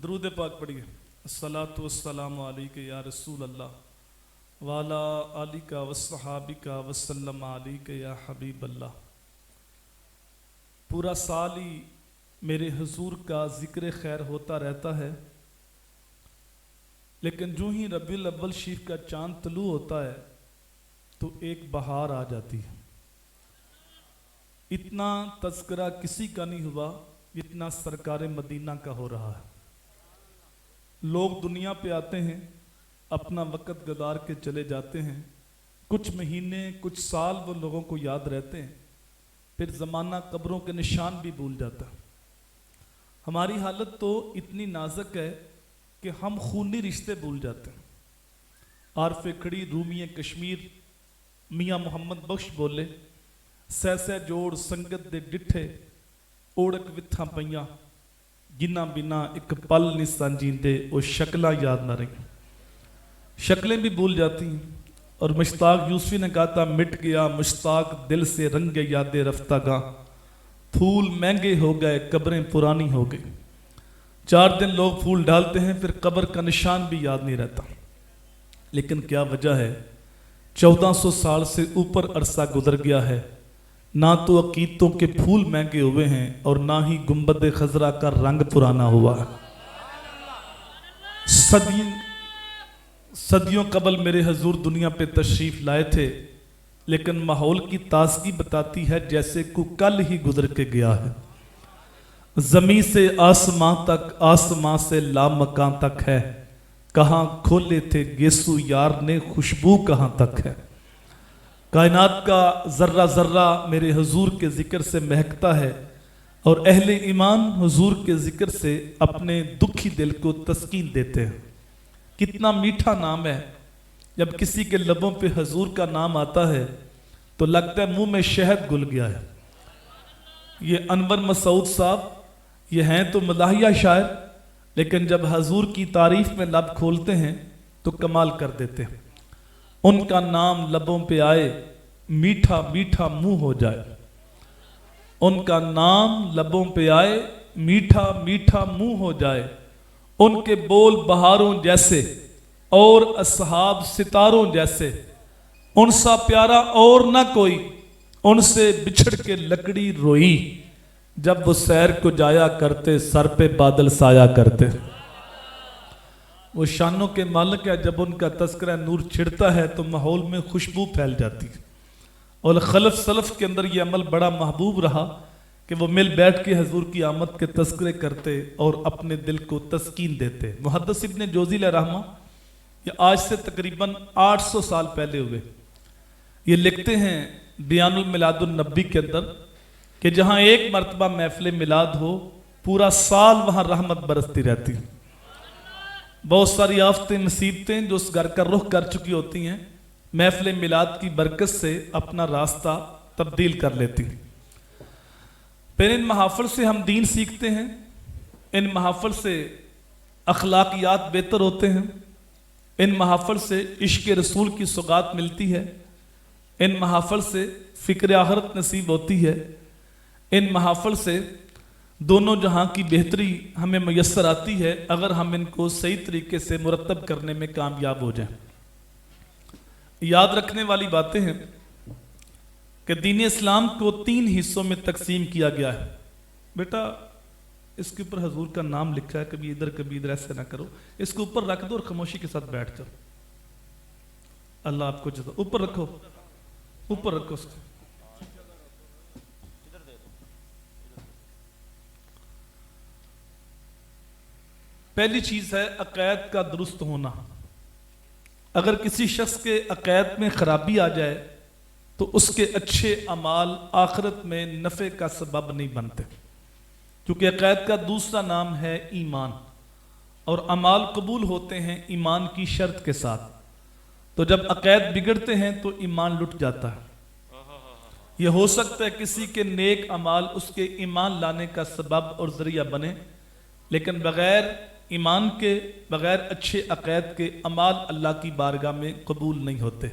درود پاک پڑھیے۔ الصلاۃ والسلام علیک یا رسول اللہ والا آلک وصحابک وسلم علیک یا حبیب اللہ۔ پورا سال ہی میرے حضور کا ذکر خیر ہوتا رہتا ہے، لیکن جو ہی ربیع الاول شریف کا چاند طلوع ہوتا ہے تو ایک بہار آ جاتی ہے۔ اتنا تذکرہ کسی کا نہیں ہوا جتنا سرکار مدینہ کا ہو رہا ہے۔ لوگ دنیا پہ آتے ہیں، اپنا وقت گزار کے چلے جاتے ہیں، کچھ مہینے کچھ سال وہ لوگوں کو یاد رہتے ہیں، پھر زمانہ قبروں کے نشان بھی بھول جاتا ہے۔ ہماری حالت تو اتنی نازک ہے کہ ہم خونی رشتے بھول جاتے ہیں۔ عارف کھڑی رومی کشمیر میاں محمد بخش بولے، سہ سہ جوڑ سنگت دے ڈٹھے اوڑک وتھاں پئیاں، جنہ بنا ایک پل نہیں سانجیندے وہ شکلیں یاد نہ رہیں۔ شکلیں بھی بھول جاتی ہیں، اور مشتاق یوسفی نے کہا تھا مٹ گیا مشتاق دل سے رنگ یاد رفتہ گاں، پھول مہنگے ہو گئے قبریں پرانی ہو گئی۔ 4 دن لوگ پھول ڈالتے ہیں، پھر قبر کا نشان بھی یاد نہیں رہتا۔ لیکن کیا وجہ ہے؟ 1400 سال سے اوپر عرصہ گزر گیا ہے، نہ تو عقیدتوں کے پھول مہنگے ہوئے ہیں اور نہ ہی گنبد خضرا کا رنگ پرانا ہوا ہے۔ صدیوں قبل میرے حضور دنیا پہ تشریف لائے تھے، لیکن ماحول کی تازگی بتاتی ہے جیسے کو کل ہی گزر کے گیا ہے۔ زمین سے آسمان تک، آسمان سے لامکان تک ہے، کہاں کھولے تھے گیسو یار نے خوشبو کہاں تک ہے۔ کائنات کا ذرہ ذرہ میرے حضور کے ذکر سے مہکتا ہے، اور اہل ایمان حضور کے ذکر سے اپنے دکھی دل کو تسکین دیتے ہیں۔ کتنا میٹھا نام ہے، جب کسی کے لبوں پہ حضور کا نام آتا ہے تو لگتا ہے منہ میں شہد گل گیا ہے۔ یہ انور مسعود صاحب یہ ہیں تو مداحیہ شاعر، لیکن جب حضور کی تعریف میں لب کھولتے ہیں تو کمال کر دیتے ہیں۔ ان کا نام لبوں پہ آئے میٹھا میٹھا منہ ہو جائے، ان کا نام لبوں پہ آئے میٹھا میٹھا منہ ہو جائے، ان کے بول بہاروں جیسے اور اصحاب ستاروں جیسے، ان سا پیارا اور نہ کوئی، ان سے بچھڑ کے لکڑی روئی، جب وہ سیر کو جایا کرتے سر پہ بادل سایا کرتے۔ وہ شانوں کے مالک ہے، جب ان کا تذکرہ نور چھڑتا ہے تو ماحول میں خوشبو پھیل جاتی ہے۔ اور خلف سلف کے اندر یہ عمل بڑا محبوب رہا کہ وہ مل بیٹھ کے حضور کی آمد کے تذکرے کرتے اور اپنے دل کو تسکین دیتے۔ محدث ابن جوزی علیہ رحمہ یہ آج سے تقریباً 800 سال پہلے ہوئے، یہ لکھتے ہیں بیان الملاد النبی کے اندر کہ جہاں ایک مرتبہ محفل میلاد ہو پورا سال وہاں رحمت برستی رہتی۔ بہت ساری آفتیں مصیبتیں جو اس گھر کا رخ کر چکی ہوتی ہیں، محفل میلاد کی برکت سے اپنا راستہ تبدیل کر لیتی۔ پھر ان محافل سے ہم دین سیکھتے ہیں، ان محافل سے اخلاقیات بہتر ہوتے ہیں، ان محافل سے عشق رسول کی سوغات ملتی ہے، ان محافل سے فکر آخرت نصیب ہوتی ہے، ان محافل سے دونوں جہاں کی بہتری ہمیں میسر آتی ہے اگر ہم ان کو صحیح طریقے سے مرتب کرنے میں کامیاب ہو جائیں۔ یاد رکھنے والی باتیں ہیں کہ دین اسلام کو 3 حصوں میں تقسیم کیا گیا ہے۔ بیٹا اس کے اوپر حضور کا نام لکھا ہے، کبھی ادھر ایسے نہ کرو، اس کو اوپر رکھ دو اور خاموشی کے ساتھ بیٹھ جاؤ۔ اللہ آپ کو جزا، اوپر رکھو، اوپر رکھو اس کو۔ پہلی چیز ہے عقائد کا درست ہونا۔ اگر کسی شخص کے عقائد میں خرابی آ جائے تو اس کے اچھے اعمال آخرت میں نفع کا سبب نہیں بنتے، کیونکہ عقائد کا دوسرا نام ہے ایمان، اور اعمال قبول ہوتے ہیں ایمان کی شرط کے ساتھ۔ تو جب عقائد بگڑتے ہیں تو ایمان لٹ جاتا ہے۔ یہ ہو سکتا ہے کسی کے نیک اعمال اس کے ایمان لانے کا سبب اور ذریعہ بنے، لیکن بغیر ایمان کے، بغیر اچھے عقائد کے اعمال اللہ کی بارگاہ میں قبول نہیں ہوتے۔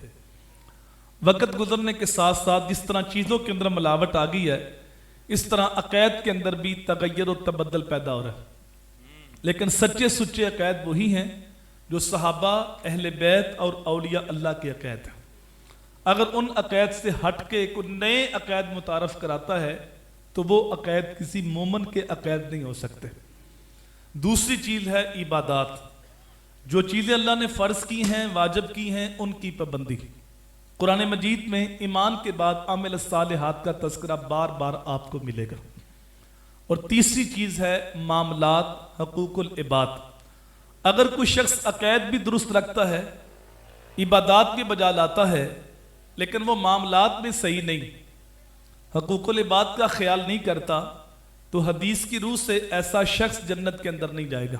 وقت گزرنے کے ساتھ ساتھ جس طرح چیزوں کے اندر ملاوٹ آ گئی ہے، اس طرح عقائد کے اندر بھی تغیر و تبدل پیدا ہو رہا ہے۔ لیکن سچے سچے عقائد وہی ہیں جو صحابہ، اہل بیت اور اولیاء اللہ کے عقائد ہیں۔ اگر ان عقائد سے ہٹ کے کوئی نئے عقائد متعارف کراتا ہے تو وہ عقائد کسی مومن کے عقائد نہیں ہو سکتے۔ دوسری چیز ہے عبادات، جو چیزیں اللہ نے فرض کی ہیں، واجب کی ہیں، ان کی پابندی۔ قرآن مجید میں ایمان کے بعد عمل الصالحات کا تذکرہ بار بار آپ کو ملے گا۔ اور تیسری چیز ہے معاملات، حقوق العباد۔ اگر کوئی شخص عقائد بھی درست رکھتا ہے، عبادات بھی بجا لاتا ہے، لیکن وہ معاملات میں صحیح نہیں، حقوق العباد کا خیال نہیں کرتا، تو حدیث کی روح سے ایسا شخص جنت کے اندر نہیں جائے گا۔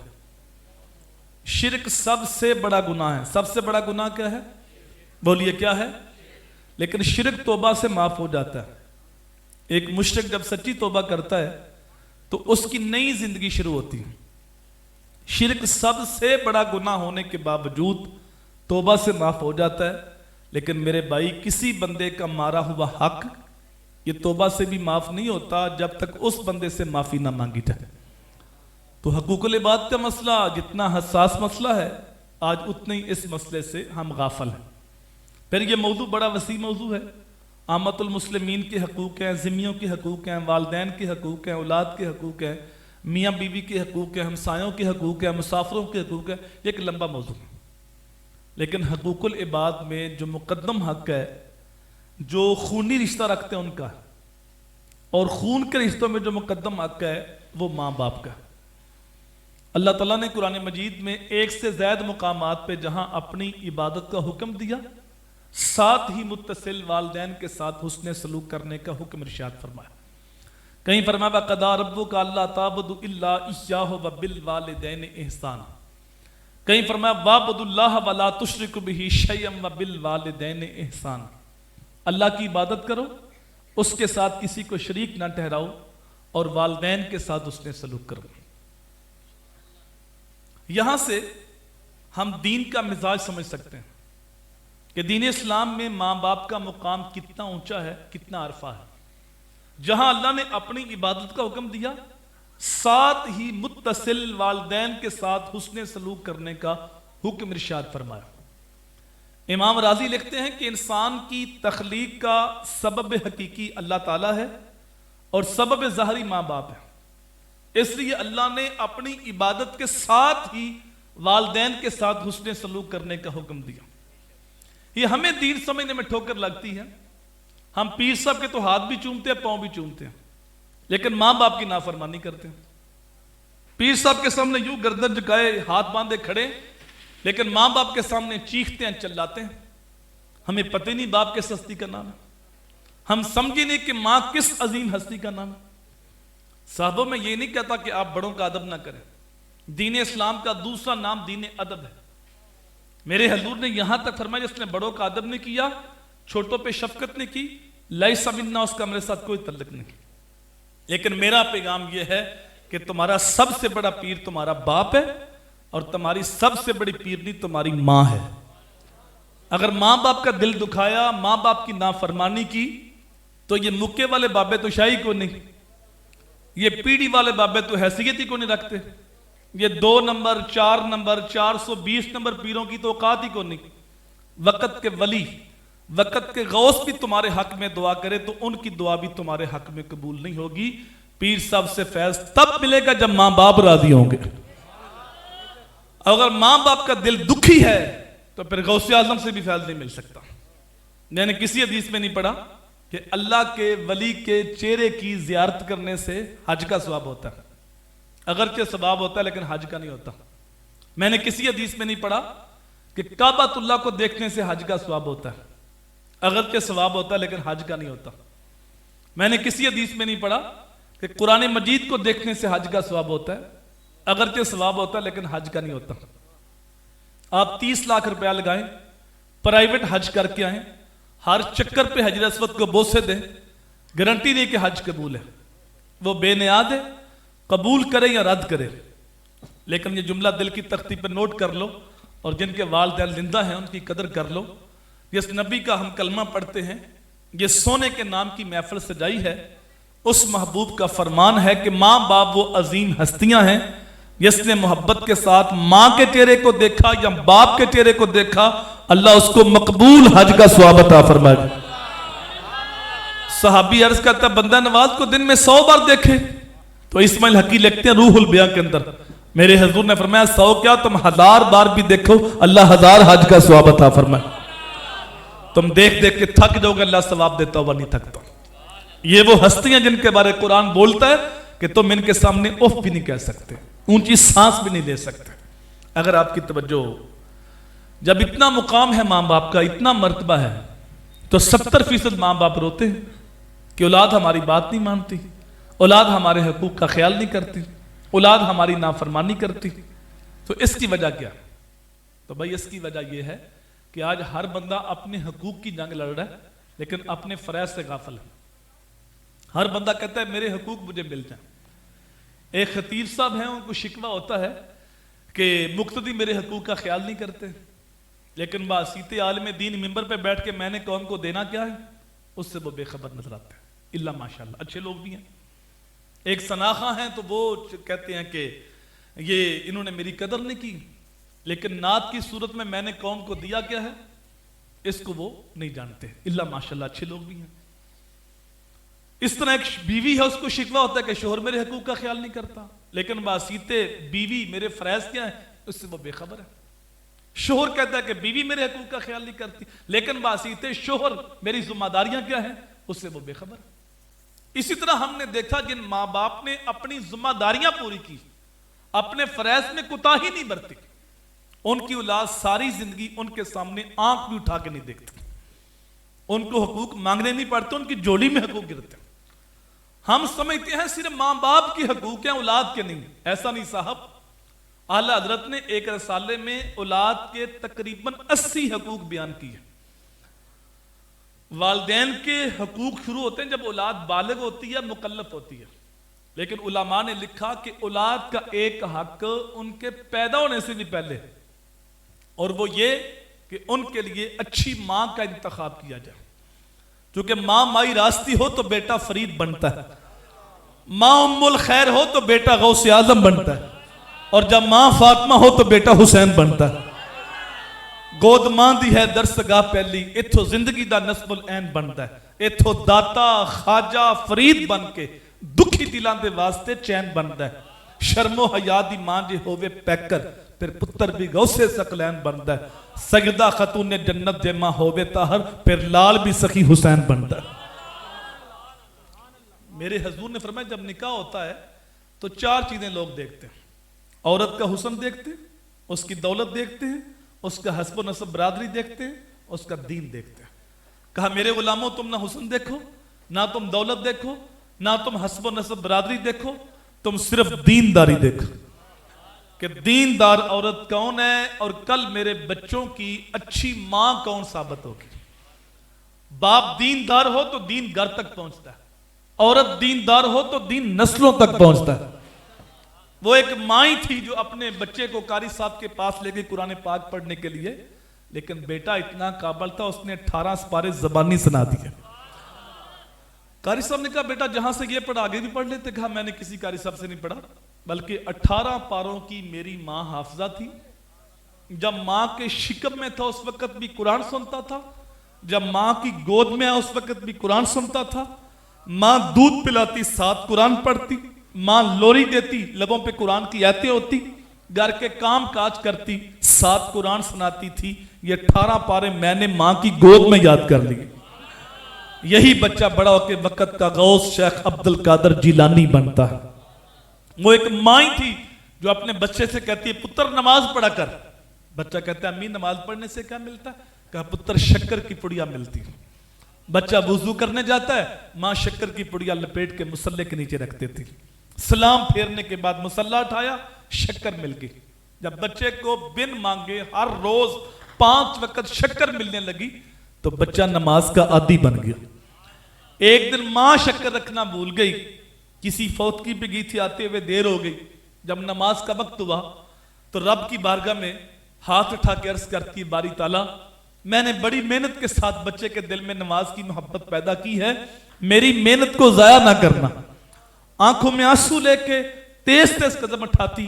شرک سب سے بڑا گناہ ہے۔ سب سے بڑا گناہ کیا ہے؟ بولیے کیا ہے؟ لیکن شرک توبہ سے معاف ہو جاتا ہے۔ ایک مشرک جب سچی توبہ کرتا ہے تو اس کی نئی زندگی شروع ہوتی ہے۔ شرک سب سے بڑا گناہ ہونے کے باوجود توبہ سے معاف ہو جاتا ہے، لیکن میرے بھائی کسی بندے کا مارا ہوا حق یہ توبہ سے بھی معاف نہیں ہوتا جب تک اس بندے سے معافی نہ مانگی جائے۔ تو حقوق العباد کا مسئلہ جتنا حساس مسئلہ ہے، آج اتنے ہی اس مسئلے سے ہم غافل ہیں۔ پھر یہ موضوع بڑا وسیع موضوع ہے۔ عامت المسلمین کے حقوق ہیں، ذمیوں کے حقوق ہیں، والدین کے حقوق ہیں، اولاد کے حقوق ہیں، میاں بیوی کے حقوق ہیں، ہمسایوں کے حقوق ہیں، مسافروں کے حقوق ہیں، یہ ایک لمبا موضوع ہے۔ لیکن حقوق العباد میں جو مقدم حق ہے، جو خونی رشتہ رکھتے ہیں ان کا، اور خون کے رشتوں میں جو مقدم حق ہے وہ ماں باپ کا۔ اللہ تعالیٰ نے قرآن مجید میں ایک سے زائد مقامات پہ جہاں اپنی عبادت کا حکم دیا، ساتھ ہی متصل والدین کے ساتھ حسن سلوک کرنے کا حکم ارشاد فرمایا۔ کہیں فرمایا وَقَضَىٰ رَبُّكَ أَلَّا تَعْبُدُوا إِلَّا إِيَّاهُ وَبِالْوَالِدَيْنِ إِحْسَانًا۔ کہیں فرمایا وَاعْبُدُوا اللَّهَ وَلَا تُشْرِكُوا بِهِ شَيْئًا وَبِالْوَالِدَيْنِ إِحْسَانًا۔ اللہ کی عبادت کرو، اس کے ساتھ کسی کو شریک نہ ٹھہراؤ، اور والدین کے ساتھ اس نے سلوک کرو۔ یہاں سے ہم دین کا مزاج سمجھ سکتے ہیں کہ دین اسلام میں ماں باپ کا مقام کتنا اونچا ہے، کتنا عرفہ ہے۔ جہاں اللہ نے اپنی عبادت کا حکم دیا، ساتھ ہی متصل والدین کے ساتھ حسن سلوک کرنے کا حکم ارشاد فرمایا۔ امام راضی لکھتے ہیں کہ انسان کی تخلیق کا سبب حقیقی اللہ تعالیٰ ہے اور سبب ظاہری ماں باپ ہے۔ اس لیے اللہ نے اپنی عبادت کے ساتھ ہی والدین کے ساتھ حسن سلوک کرنے کا حکم دیا۔ یہ ہمیں دین سمجھنے میں ٹھوکر لگتی ہے۔ ہم پیر صاحب کے تو ہاتھ بھی چومتے ہیں، پاؤں بھی چومتے ہیں، لیکن ماں باپ کی نافرمانی کرتے ہیں۔ پیر صاحب کے سامنے یوں گردن جھکائے ہاتھ باندھے کھڑے، لیکن ماں باپ کے سامنے چیختے ہیں، چلاتے ہیں۔ ہمیں پتہ نہیں باپ کس ہستی کا نام ہے، ہم سمجھے نہیں کہ ماں کس عظیم ہستی کا نام ہے۔ صاحبوں میں یہ نہیں کہتا کہ آپ بڑوں کا ادب نہ کریں، دین اسلام کا دوسرا نام دین ادب ہے۔ میرے حضور نے یہاں تک فرمایا جس نے بڑوں کا ادب نہیں کیا، چھوٹوں پہ شفقت نہیں کی، لیس منا، اس کا میرے ساتھ کوئی تعلق نہیں۔ لیکن میرا پیغام یہ ہے کہ تمہارا سب سے بڑا پیر تمہارا باپ ہے، اور تمہاری سب سے بڑی پیرنی تمہاری ماں ہے۔ اگر ماں باپ کا دل دکھایا، ماں باپ کی نافرمانی کی، تو یہ مکے والے بابے تو شاہی کو نہیں، یہ پیڑھی والے بابے تو حیثیت ہی کو نہیں رکھتے، یہ 2 نمبر 4 نمبر 420 نمبر پیروں کی تو اوقات ہی کو نہیں۔ وقت کے ولی، وقت کے غوث بھی تمہارے حق میں دعا کرے تو ان کی دعا بھی تمہارے حق میں قبول نہیں ہوگی۔ پیر صاحب سے فیض تب ملے گا جب ماں باپ راضی ہوں گے۔ اگر ماں باپ کا دل دکھی ہے تو پھر غوث اعظم سے بھی فیض نہیں مل سکتا۔ میں نے کسی حدیث میں نہیں پڑھا کہ اللہ کے ولی کے چہرے کی زیارت کرنے سے حج کا ثواب ہوتا ہے۔ اگرچہ ثواب ہوتا ہے لیکن حج کا نہیں ہوتا۔ میں نے کسی حدیث میں نہیں پڑھا کہ کعبۃ اللہ کو دیکھنے سے حج کا ثواب ہوتا ہے۔ اگرچہ ثواب ہوتا ہے لیکن حج کا نہیں ہوتا۔ میں نے کسی حدیث میں نہیں پڑھا کہ قرآن مجید کو دیکھنے سے حج کا ثواب ہوتا ہے۔ اگرچہ ثواب ہوتا ہے لیکن حج کا نہیں ہوتا۔ آپ 30 لاکھ روپیہ لگائیں، پرائیویٹ حج کر کے آئیں، ہر چکر پہ حجر اسود کو بوسے دیں، گارنٹی نہیں کہ حج قبول ہے۔ وہ بے نیاز ہے، قبول کرے یا رد کرے، لیکن یہ جملہ دل کی تختی پر نوٹ کر لو، اور جن کے والدین زندہ ہیں ان کی قدر کر لو۔ جس نبی کا ہم کلمہ پڑھتے ہیں، یہ سونے کے نام کی محفل سجائی ہے، اس محبوب کا فرمان ہے کہ ماں باپ وہ عظیم ہستیاں ہیں جس نے محبت کے ساتھ ماں کے چہرے کو دیکھا یا باپ کے چہرے کو دیکھا اللہ اس کو مقبول حج کا ثواب عطا فرمائے. صحابی عرض کرتا ہے بندہ نواز کو دن میں 100 بار دیکھے تو اسماعیل حقی لکھتے ہیں روح البیاں کے اندر میرے حضور نے فرمایا 100 کیا تم 1000 بار بھی دیکھو اللہ 1000 حج کا ثواب عطا فرمائے. تم دیکھ دیکھ کے تھک جاؤ گے اللہ ثواب دیتا ہوا نہیں تھکتا. یہ وہ ہستیاں جن کے بارے قرآن بولتا ہے کہ تم ان کے سامنے اف بھی نہیں کہہ سکتے, اونچی سانس بھی نہیں لے سکتے. اگر آپ کی توجہ ہو, جب اتنا مقام ہے ماں باپ کا, اتنا مرتبہ ہے, تو 70% ماں باپ روتے ہیں کہ اولاد ہماری بات نہیں مانتی, اولاد ہمارے حقوق کا خیال نہیں کرتی, اولاد ہماری نافرمانی کرتی. تو اس کی وجہ کیا؟ تو بھائی اس کی وجہ یہ ہے کہ آج ہر بندہ اپنے حقوق کی جنگ لڑ رہا ہے لیکن اپنے فرائض سے غافل ہے. ہر بندہ کہتا ہے میرے حقوق مجھے مل جائیں. ایک خطیب صاحب ہیں, ان کو شکوہ ہوتا ہے کہ مقتدی میرے حقوق کا خیال نہیں کرتے, لیکن باسیط عالم دین ممبر پہ بیٹھ کے میں نے قوم کو دینا کیا ہے اس سے وہ بے خبر نظر آتے ہیں. اللہ ماشاءاللہ اچھے لوگ بھی ہیں. ایک سناخہ ہیں تو وہ کہتے ہیں کہ یہ انہوں نے میری قدر نہیں کی, لیکن نعت کی صورت میں نے قوم کو دیا کیا ہے اس کو وہ نہیں جانتے. اللہ ماشاءاللہ اچھے لوگ بھی ہیں. اس طرح ایک بیوی ہے, اس کو شکوہ ہوتا ہے کہ شوہر میرے حقوق کا خیال نہیں کرتا, لیکن باسیتے بیوی میرے فرائض کیا ہیں اس سے وہ بے خبر ہے. شوہر کہتا ہے کہ بیوی میرے حقوق کا خیال نہیں کرتی, لیکن باسیتے شوہر میری ذمہ داریاں کیا ہیں اس سے وہ بے خبر ہے. اسی طرح ہم نے دیکھا جن ماں باپ نے اپنی ذمہ داریاں پوری کی, اپنے فرائض میں کوتاہی نہیں برتی, ان کی اولاد ساری زندگی ان کے سامنے آنکھ بھی اٹھا کے نہیں دیکھتی, ان کو حقوق مانگنے نہیں پڑتے, ان کی جوڑی میں حقوق گرتے ہیں. ہم سمجھتے ہیں صرف ماں باپ کی حقوق ہیں اولاد کے نہیں. ایسا نہیں صاحب. اعلیٰ حضرت نے ایک رسالے میں اولاد کے تقریباً 80 حقوق بیان کیے. والدین کے حقوق شروع ہوتے ہیں جب اولاد بالغ ہوتی ہے, مکلف ہوتی ہے, لیکن علماء نے لکھا کہ اولاد کا ایک حق ان کے پیدا ہونے سے بھی پہلے, اور وہ یہ کہ ان کے لیے اچھی ماں کا انتخاب کیا جائے. چونکہ ماں مائی راستی ہو تو بیٹا فرید بنتا ہے, ماں ام الخیر ہو تو بیٹا غوث اعظم بنتا ہے, اور جب ماں فاطمہ ہو تو بیٹا حسین بنتا ہے. گود ماں دی ہے درسگاہ پہلی, اتھو زندگی دا نصب العین بنتا ہے, اتھو داتا خواجہ فرید بن کے دکھی دلان دے واسطے چین بنتا ہے. شرم و حیا دی ماں جے ہووے پیکر پھر پتر بھی غوث ثقلین بنتا ہے. سجدہ خاتون جنت جے ماں ہووے طاہر پھر لال بھی سخی حسین بنتا ہے. میرے حضور نے فرمایا جب نکاح ہوتا ہے تو 4 چیزیں لوگ دیکھتے ہیں. عورت کا حسن دیکھتے ہیں, اس کی دولت دیکھتے ہیں, اس کا حسب و نسب برادری دیکھتے ہیں, اس کا دین دیکھتے ہیں. کہا میرے غلاموں تم نہ حسن دیکھو, نہ تم دولت دیکھو, نہ تم حسب و نسب برادری دیکھو, تم صرف دینداری دیکھو کہ دیندار عورت کون ہے اور کل میرے بچوں کی اچھی ماں کون ثابت ہوگی. باپ دیندار ہو تو دین گھر تک پہنچتا ہے, عورت دیندار ہو تو دین نسلوں تک پہنچتا ہے. وہ ایک ماں تھی جو اپنے بچے کو قاری صاحب کے پاس لے گئی قرآن پاک پڑھنے کے لیے, لیکن بیٹا اتنا قابل تھا اس نے 18 سپارے زبانی سنا دیے. قاری صاحب نے کہا بیٹا جہاں سے یہ پڑھا آگے بھی پڑھ لیتے. کہا میں نے کسی قاری صاحب سے نہیں پڑھا, بلکہ 18 پاروں کی میری ماں حافظہ تھی. جب ماں کے شکم میں تھا اس وقت بھی قرآن سنتا تھا, جب ماں کی گود میں آیا اس وقت بھی قرآن سنتا تھا. ماں دودھ پلاتی ساتھ قرآن پڑھتی, ماں لوری دیتی لبوں پہ قرآن کی آیتیں ہوتی, گھر کے کام کاج کرتی ساتھ قرآن سناتی تھی. یہ 18 پارے میں نے ماں کی گود میں یاد کر لیے. یہی بچہ بڑا ہو کے وقت کا غوث شیخ عبد القادر جیلانی بنتا ہے. وہ ایک ماں تھی جو اپنے بچے سے کہتی ہے پتر نماز پڑھا کر. بچہ کہتا ہے امی نماز پڑھنے سے کیا ملتا ہے؟ کہا پتر شکر کی پڑیا ملتی. بچہ وضو کرنے جاتا ہے, ماں شکر کی پڑیا لپیٹ کے مصلے کے نیچے رکھتے تھی. سلام پھیرنے کے بعد مصلہ اٹھایا, شکر مل گئی. جب بچے کو بن مانگے ہر روز 5 وقت شکر ملنے لگی تو بچہ نماز کا عادی بن گیا. ایک دن ماں شکر رکھنا بھول گئی, کسی فوتگی پہ گئی تھی, آتے ہوئے دیر ہو گئی. جب نماز کا وقت ہوا تو رب کی بارگاہ میں ہاتھ اٹھا کے عرض کرتی ہے باری تعالیٰ میں نے بڑی محنت کے ساتھ بچے کے دل میں نماز کی محبت پیدا کی ہے, میری محنت کو ضائع نہ کرنا. آنکھوں میں آنسو لے کے تیز تیز قدم اٹھاتی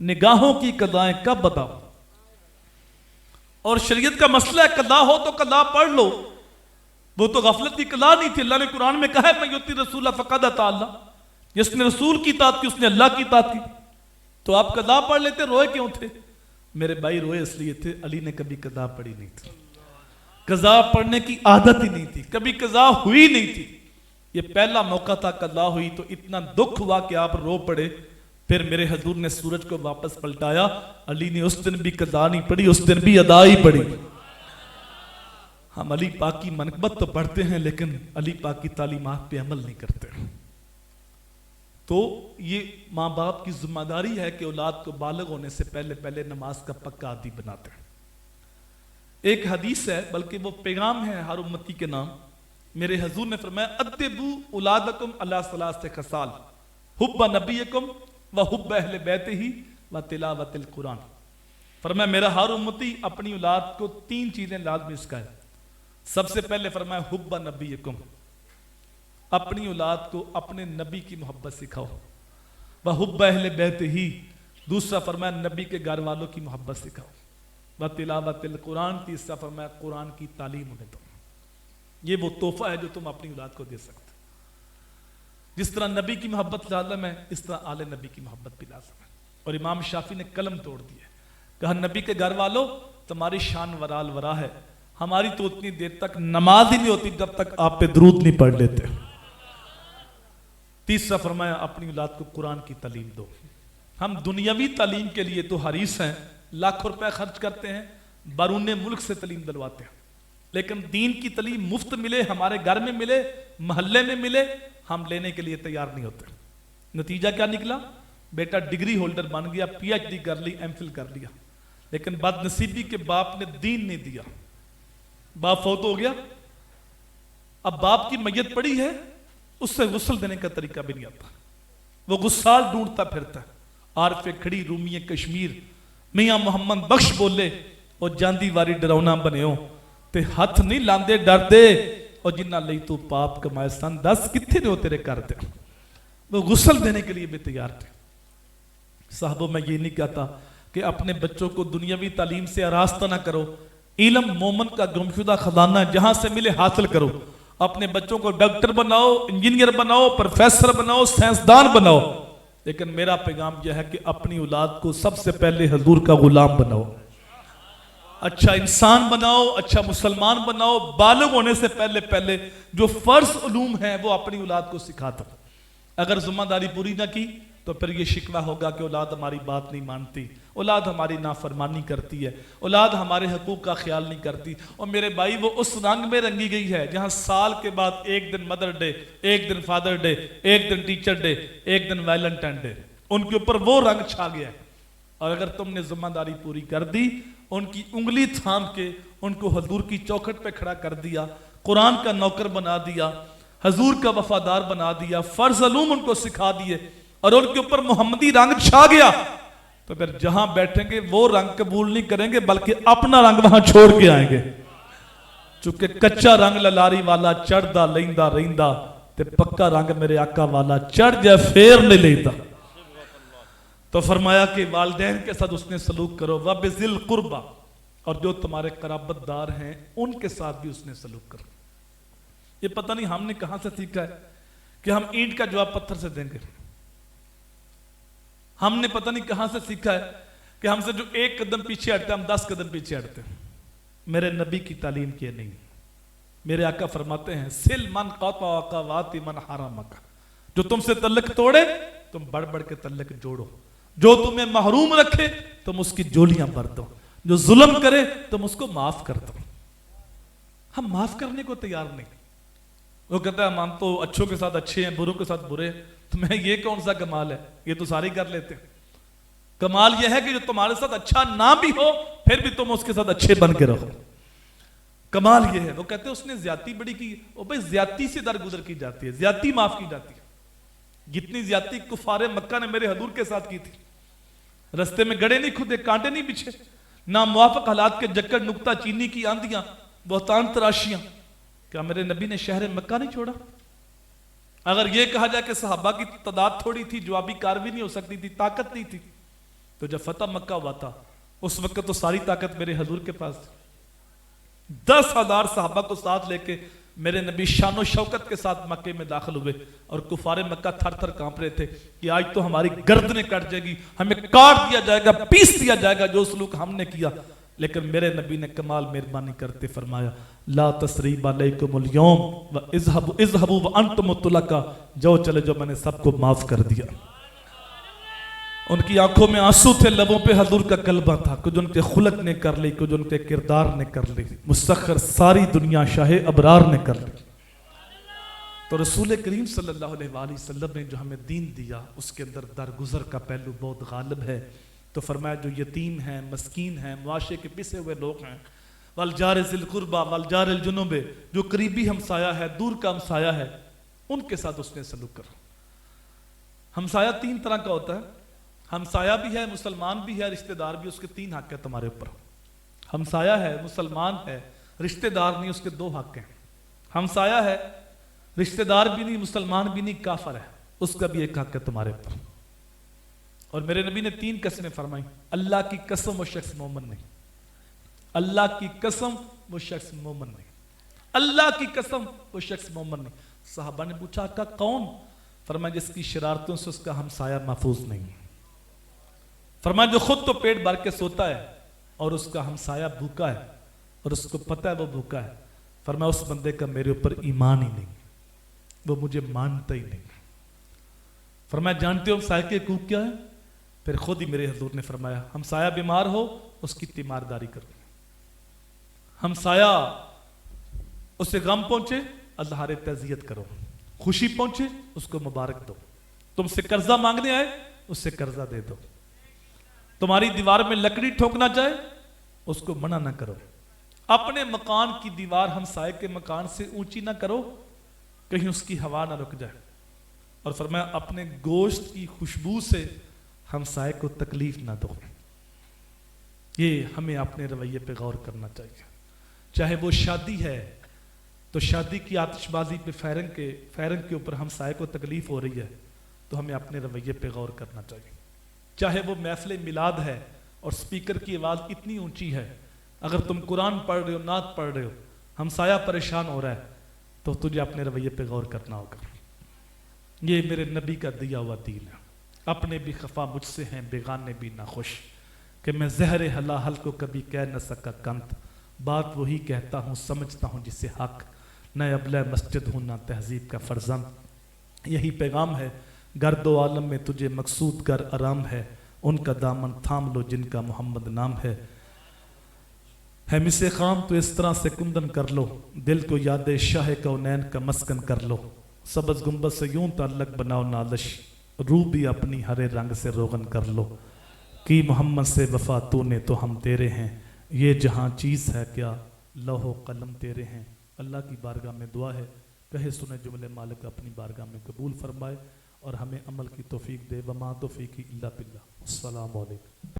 نگاہوں کی قضائیں کب بتاؤ. اور شریعت کا مسئلہ ہے قضا ہو تو قضا پڑھ لو. وہ تو غفلت کی قضا نہیں تھی. اللہ نے قرآن میں کہا ہے میں یوتی رسول فقد اطاع اللہ. جس نے رسول کی اطاعت کی اس نے اللہ کی اطاعت کی. تو آپ قضا پڑھ لیتے, روئے کیوں تھے؟ میرے بھائی روئے اس لیے تھے علی نے کبھی قضا پڑھی نہیں تھی. قضا پڑھنے کی عادت ہی نہیں تھی, کبھی قضا ہوئی نہیں تھی. یہ پہلا موقع تھا قضا ہوئی تو اتنا دکھ ہوا کہ آپ رو پڑے. پھر میرے حضور نے سورج کو واپس پلٹایا. علی نے اس دن بھی قضا نہیں پڑھی, اس دن بھی ادا ہی پڑھی. ہم علی پاک کی منقبت تو پڑھتے ہیں لیکن علی پاک کی تعلیمات پہ عمل نہیں کرتے. تو یہ ماں باپ کی ذمہ داری ہے کہ اولاد کو بالغ ہونے سے پہلے پہلے نماز کا پکا عادی بناتے ہیں. ایک حدیث ہے, بلکہ وہ پیغام ہے ہر امتی کے نام. میرے حضور نے فرمایا ادبوا اولادکم علی ثلاث خصال حب نبیکم و حب اہل بیتہ و تلاوت القرآن. فرمایا میرا ہر امتی اپنی اولاد کو 3 چیزیں لازمی سکھائے. سب سے پہلے فرمایا حب نبیکم, اپنی اولاد کو اپنے نبی کی محبت سکھاؤ. وحب اہل بیتہ, دوسرا فرمایا نبی کے گھر والوں کی محبت سکھاؤ. وتلاوت القرآن, تیسرا فرمایا قرآن کی تعلیم انہیں دو. یہ وہ تحفہ ہے جو تم اپنی اولاد کو دے سکتے. جس طرح نبی کی محبت لازم ہے اس طرح آل نبی کی محبت بھی لازم ہے. اور امام شافعی نے قلم توڑ دیا, کہا نبی کے گھر والوں تمہاری شان ورال ورا ہے, ہماری تو اتنی دیر تک نماز ہی نہیں ہوتی جب تک آپ پہ درود نہیں پڑھ لیتے. تیسرا فرمایا اپنی اولاد کو قرآن کی تعلیم دو. ہم دنیاوی تعلیم کے لیے تو حریص ہیں, لاکھوں روپے خرچ کرتے ہیں, بیرون ملک سے تعلیم دلواتے ہیں, لیکن دین کی تعلیم مفت ملے, ہمارے گھر میں ملے, محلے میں ملے, ہم لینے کے لیے تیار نہیں ہوتے. نتیجہ کیا نکلا؟ بیٹا ڈگری ہولڈر بن گیا, پی ایچ ڈی کر لی, ایم فل کر لیا, لیکن بد نصیبی کے باپ نے دین نہیں دیا. باپ فوت ہو گیا, اب باپ کی میت پڑی ہے, اس سے غسل دینے کا طریقہ بھی نہیں آتا. وہ غسال ڈھونڈتا پھرتا ہے. عارف کھڑی رومی کشمیر میاں محمد بخش بولے اور جاندی واری ڈرونا بنے ہو تے ہاتھ نہیں لاندے ڈر دے, اور جنہ لئی تو پاپ کمائے سن دس کتنے نے ہو تیرے کرتے. وہ غسل دینے کے لیے بھی تیار تھے. صاحبوں میں یہ نہیں کہتا کہ اپنے بچوں کو دنیاوی تعلیم سے آراستہ نہ کرو. علم مومن کا گمشدہ خزانہ ہے, جہاں سے ملے حاصل کرو. اپنے بچوں کو ڈاکٹر بناؤ, انجینئر بناؤ, پروفیسر بناؤ, سائنسدان بناؤ, لیکن میرا پیغام یہ ہے کہ اپنی اولاد کو سب سے پہلے حضور کا غلام بناؤ, اچھا انسان بناؤ, اچھا مسلمان بناؤ. بالغ ہونے سے پہلے پہلے جو فرض علوم ہیں وہ اپنی اولاد کو سکھاتا. اگر ذمہ داری پوری نہ کی تو پھر یہ شکوہ ہوگا کہ اولاد ہماری بات نہیں مانتی, اولاد ہماری نافرمانی کرتی ہے, اولاد ہمارے حقوق کا خیال نہیں کرتی. اور میرے بھائی وہ اس رنگ میں رنگی گئی ہے جہاں سال کے بعد ایک دن مدر ڈے, ایک دن فادر ڈے, ایک دن ٹیچر ڈے, ایک دن ویلنٹائن ڈے, ان کے اوپر وہ رنگ چھا گیا ہے. اور اگر تم نے ذمہ داری پوری کر دی, ان کی انگلی تھام کے ان کو حضور کی چوکھٹ پہ کھڑا کر دیا, قرآن کا نوکر بنا دیا, حضور کا وفادار بنا دیا, فرض علوم ان کو سکھا دیے, اور ان کے اوپر محمدی رنگ چھا گیا, تو پھر جہاں بیٹھیں گے وہ رنگ قبول نہیں کریں گے بلکہ اپنا رنگ وہاں چھوڑ کے آئیں گے. چونکہ کچا رنگ للاری والا چڑھدا لیندا رہندا, تے پکا رنگ میرے آقا والا چڑھ جائے پھر نہیں لیتا. تو فرمایا کہ والدین کے ساتھ اس نے سلوک کرو, وَبِذِلْ الْقُرْبَى, اور جو تمہارے قرابت دار ہیں ان کے ساتھ بھی اس نے سلوک کرو. یہ پتہ نہیں ہم نے کہاں سے سیکھا ہے کہ ہم اینٹ کا جواب پتھر سے دیں گے. ہم نے پتہ نہیں کہاں سے سیکھا ہے کہ ہم سے جو 1 قدم پیچھے ہٹتے ہیں ہم 10 قدم پیچھے ہٹتے ہیں. میرے نبی کی تعلیم کی نہیں. میرے آقا فرماتے ہیں سل من قطع قواتی من حرمک, جو تم سے تعلق توڑے تم بڑھ بڑھ کے تعلق جوڑو, جو تمہیں محروم رکھے تم اس کی جولیاں بھر دو, جو ظلم کرے تم اس کو معاف کر دو. ہم معاف کرنے کو تیار نہیں. وہ کہتا ہے ہم تو اچھوں کے ساتھ اچھے ہیں, بروں کے ساتھ برے. تمہیں یہ کون سا کمال ہے, یہ تو سارے کر لیتے ہیں. کمال یہ ہے کہ جو تمہارے ساتھ اچھا نہ بھی ہو پھر بھی تم اس کے ساتھ اچھے بن کے رہو. کمال یہ ہے. وہ کہتے ہیں اس نے زیادتی بڑی کی, وہ بھائی زیادتی سے درگزر کی جاتی ہے, زیادتی معاف کی جاتی ہے. جتنی زیادتی کفار مکہ نے میرے حضور کے ساتھ کی تھی, رستے میں گڑے نہیں کھدے, کانٹے نہیں بچھے, ناموافق حالات کے جکڑ نکتہ چینی کی آندیاں, بہتان تراشیاں. کیا میرے نبی نے شہر مکہ نہیں چھوڑا؟ اگر یہ کہا جائے کہ صحابہ کی تعداد تھوڑی تھی, جوابی کارروائی نہیں ہو سکتی تھی, طاقت نہیں تھی, تو جب فتح مکہ ہوا تھا اس وقت تو ساری طاقت میرے حضور کے پاس تھی. 10,000 صحابہ کو ساتھ لے کے میرے نبی شان و شوکت کے ساتھ مکے میں داخل ہوئے اور کفار مکہ تھر تھر کانپ رہے تھے کہ آج تو ہماری گردنیں کٹ جائے گی, ہمیں کاٹ دیا جائے گا, پیس دیا جائے گا جو سلوک ہم نے کیا. لیکن میرے نبی نے کمال مہربانی کرتے فرمایا لا تثریب علیکم اليوم اذهبوا وانتم طلقاء, جو چلے جو میں نے سب کو معاف کر دیا. ان کی آنکھوں میں آنسو تھے, لبوں پہ حضور کا کلمہ تھا, کچھ ان کے خلق نے کر لی, کچھ ان کے کردار نے کر لی, مسخر ساری دنیا شاہ ابرار نے کر لی. تو رسول کریم صلی اللہ علیہ وآلہ وسلم نے جو ہمیں دین دیا اس کے اندر درگزر کا پہلو بہت غالب ہے. تو فرمایا جو یتیم ہیں, مسکین ہیں, معاشرے کے پسے ہوئے لوگ ہیں, والجار ذی القربى والجار الجنب, جو قریبی ہمسایہ ہے, دور کا ہمسایہ ہے, ان کے ساتھ اس نے سلوک کرو. ہمسایہ 3 طرح کا ہوتا ہے, ہمسایہ بھی ہے, مسلمان بھی ہے, رشتہ دار بھی. اس کے 3 حق ہے تمہارے اوپر. ہمسایہ ہے, مسلمان ہے, رشتہ دار نہیں, اس کے 2 حق ہیں. ہمسایہ ہے, رشتہ دار بھی نہیں, مسلمان بھی نہیں, کافر ہے, اس کا بھی 1 حق ہے تمہارے اوپر. اور میرے نبی نے 3 قسمیں فرمائی. اللہ کی قسم وہ شخص مومن نہیں, اللہ کی قسم وہ شخص مومن نہیں, اللہ کی قسم وہ شخص مومن نہیں. صحابہ نے پوچھا آقا کون؟ فرمایا جس کی شرارتوں سے اس کا ہمسایہ محفوظ نہیں. فرمایا جو خود تو پیٹ بھر کے سوتا ہے اور اس کا ہمسایہ بھوکا ہے اور اس کو پتہ ہے وہ بھوکا ہے, فرمایا اس بندے کا میرے اوپر ایمان ہی نہیں, وہ مجھے مانتا ہی نہیں. فرمایا جانتے ہو ہمسایہ کے حقوق کیا ہے؟ پھر خود ہی میرے حضور نے فرمایا ہمسایہ بیمار ہو اس کی تیمارداری کرو, ہمسایہ اسے غم پہنچے اظہار تعزیت کرو, خوشی پہنچے اس کو مبارک دو, تم سے قرضہ مانگنے آئے اس سے قرضہ دے دو, تمہاری دیوار میں لکڑی ٹھوکنا چاہے اس کو منع نہ کرو, اپنے مکان کی دیوار ہمسائے کے مکان سے اونچی نہ کرو کہیں اس کی ہوا نہ رک جائے. اور فرمایا اپنے گوشت کی خوشبو سے ہمسائے کو تکلیف نہ دو. یہ ہمیں اپنے رویے پہ غور کرنا چاہیے. چاہے وہ شادی ہے تو شادی کی آتش بازی پہ فیرنگ کے اوپر ہمسائے کو تکلیف ہو رہی ہے تو ہمیں اپنے رویے پہ غور کرنا چاہیے. چاہے وہ محفل میلاد ہے اور سپیکر کی آواز اتنی اونچی ہے, اگر تم قرآن پڑھ رہے ہو, نعت پڑھ رہے ہو, ہمسایہ پریشان ہو رہا ہے تو تجھے اپنے رویے پہ غور کرنا ہوگا. یہ میرے نبی کا دیا ہوا دین ہے. اپنے بھی خفا مجھ سے ہیں, بیگانے بھی ناخوش, کہ میں زہر حلاحل کو کبھی کہہ نہ سکا کنت, بات وہی کہتا ہوں سمجھتا ہوں جسے حق, نہ ابلہ مسجد ہوں نہ تہذیب کا فرزند. یہی پیغام ہے گرد و عالم میں تجھے مقصود کر آرام ہے, ان کا دامن تھام لو جن کا محمد نام ہے. مس خام تو اس طرح سے کندن کر لو, دل کو یاد شاہ کونین کا مسکن کر لو. سبز گنبد سے یوں تعلق بناؤ نالش, روح بھی اپنی ہرے رنگ سے روغن کر لو. کی محمد سے وفا تو نے تو ہم تیرے ہیں, یہ جہاں چیز ہے کیا لوح و قلم تیرے ہیں. اللہ کی بارگاہ میں دعا ہے کہے سنے جملے مالک اپنی بارگاہ میں قبول فرمائے اور ہمیں عمل کی توفیق دے. وما توفیقی الا باللہ. السلام علیکم.